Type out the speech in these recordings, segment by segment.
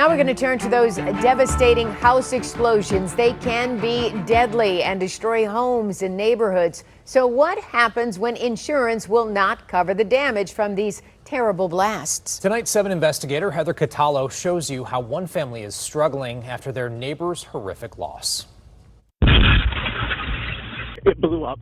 Now we're going to turn to those devastating house explosions. They can be deadly and destroy homes and neighborhoods. So what happens when insurance will not cover the damage from these terrible blasts? Tonight, 7 investigator Heather Catallo shows you how one family is struggling after their neighbor's horrific loss. It blew up.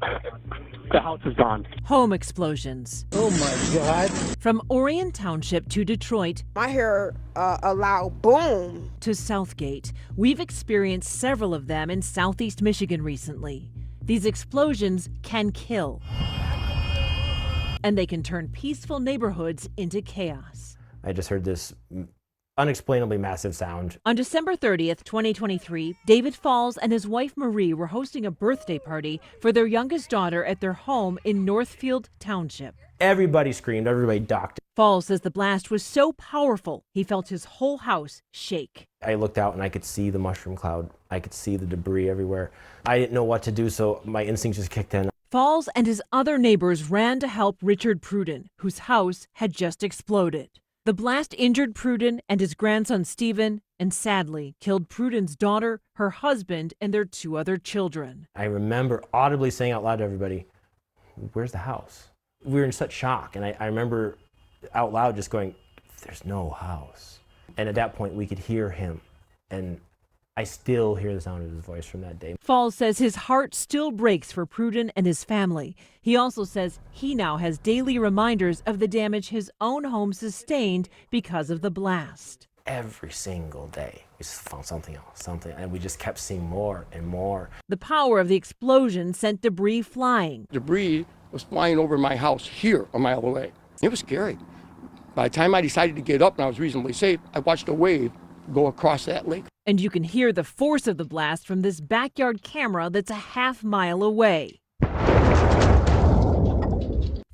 The house is gone. Home explosions. Oh my God. From Orion Township to Detroit. I heard a loud boom. To Southgate. We've experienced several of them in southeast Michigan recently. These explosions can kill. And they can turn peaceful neighborhoods into chaos. I just heard this unexplainably massive sound. On December 30th, 2023, David Fauls and his wife Marie were hosting a birthday party for their youngest daughter at their home in Northfield Township. Everybody screamed, everybody ducked. Fauls says the blast was so powerful, he felt his whole house shake. I looked out and I could see the mushroom cloud. I could see the debris everywhere. I didn't know what to do, so my instinct just kicked in. Fauls and his other neighbors ran to help Richard Pruden, whose house had just exploded. The blast injured Pruden and his grandson Stephen, and sadly killed Pruden's daughter, her husband, and their 2 other children. I remember audibly saying out loud to everybody, "Where's the house?" We were in such shock, and I remember out loud just going, "There's no house." And at that point we could hear him, and I still hear the sound of his voice from that day. Fauls says his heart still breaks for Pruden and his family. He also says he now has daily reminders of the damage his own home sustained because of the blast. Every single day, we just found something else, and we just kept seeing more and more. The power of the explosion sent debris flying. Debris was flying over my house here a mile away. It was scary. By the time I decided to get up and I was reasonably safe, I watched a wave go across that lake. And you can hear the force of the blast from this backyard camera that's a half-mile away.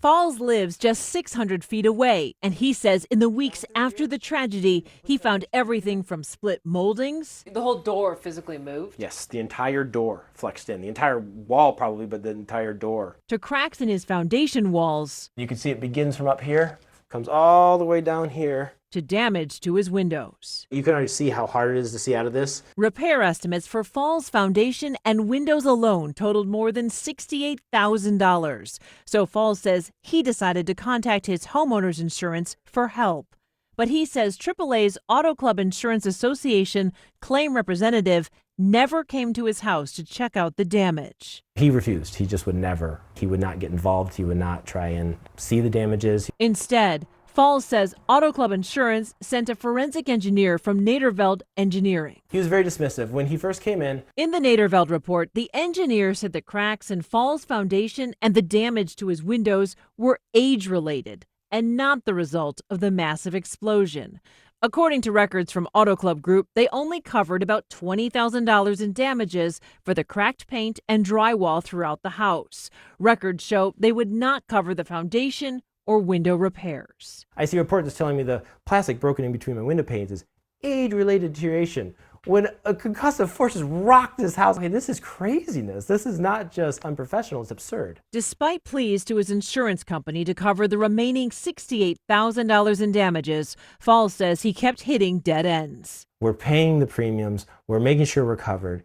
Fauls lives just 600 feet away, and he says in the weeks after the tragedy, he found everything from split moldings. The whole door physically moved? Yes, the entire door flexed in. The entire wall probably, but the entire door. To cracks in his foundation walls. You can see it begins from up here, comes all the way down here. To damage to his windows. You can already see how hard it is to see out of this. Repair estimates for Fauls' foundation and windows alone totaled more than $68,000. So Fauls says he decided to contact his homeowner's insurance for help. But he says AAA's Auto Club Insurance Association claim representative never came to his house to check out the damage. He refused. He just would never. He would not get involved. He would not try and see the damages. Instead, Fauls says Auto Club Insurance sent a forensic engineer from Naderveld Engineering. He was very dismissive when he first came in. In the Naderveld report, the engineer said the cracks in Fauls' foundation and the damage to his windows were age-related and not the result of the massive explosion. According to records from Auto Club Group, they only covered about $20,000 in damages for the cracked paint and drywall throughout the house. Records show they would not cover the foundation or window repairs. I see a report that's telling me the plastic broken in between my window panes is age-related deterioration. When a concussive force has rocked this house, okay, this is craziness. This is not just unprofessional, it's absurd. Despite pleas to his insurance company to cover the remaining $68,000 in damages, Fauls says he kept hitting dead ends. We're paying the premiums, we're making sure we're covered,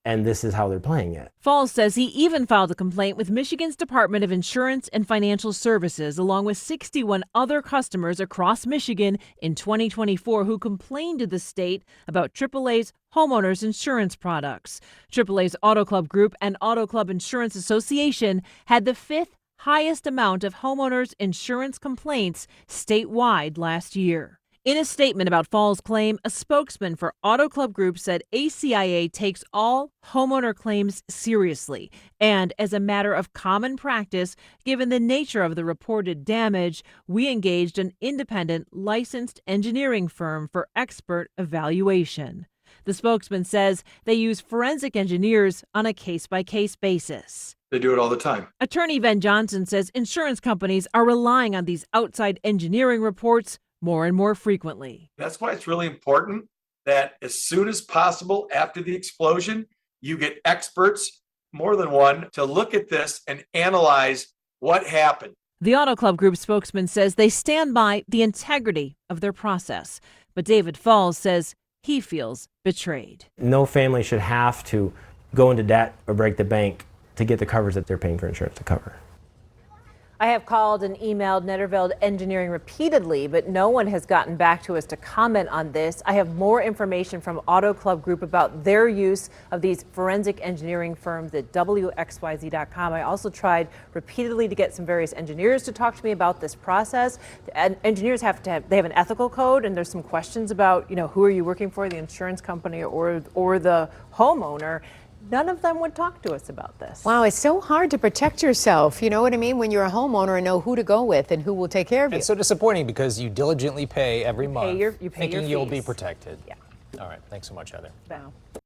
and this is how they're playing it. Fauls says he even filed a complaint with Michigan's Department of Insurance and Financial Services, along with 61 other customers across Michigan in 2024 who complained to the state about AAA's homeowners insurance products. AAA's Auto Club Group and Auto Club Insurance Association had the 5th highest amount of homeowners insurance complaints statewide last year. In a statement about Fauls' claim, a spokesman for Auto Club Group said ACIA takes all homeowner claims seriously, and as a matter of common practice, given the nature of the reported damage, we engaged an independent licensed engineering firm for expert evaluation. The spokesman says they use forensic engineers on a case-by-case basis. They do it all the time. Attorney Ben Johnson says insurance companies are relying on these outside engineering reports more and more frequently. That's why it's really important that as soon as possible after the explosion, you get experts, more than one, to look at this and analyze what happened. The Auto Club Group spokesman says they stand by the integrity of their process. But David Fauls says he feels betrayed. No family should have to go into debt or break the bank to get the coverage that they're paying for insurance to cover. I have called and emailed Netterveld Engineering repeatedly, but no one has gotten back to us to comment on this. I have more information from Auto Club Group about their use of these forensic engineering firms at WXYZ.com. I also tried repeatedly to get some various engineers to talk to me about this process. Engineers they have an ethical code, and there's some questions about, who are you working for, the insurance company or the homeowner. None of them would talk to us about this. Wow, it's so hard to protect yourself. You know what I mean? When you're a homeowner and know who to go with and who will take care of you. It's so disappointing because you diligently pay every month you pay thinking your you'll be fees. protected. Yeah. All right. Thanks so much, Heather. Wow.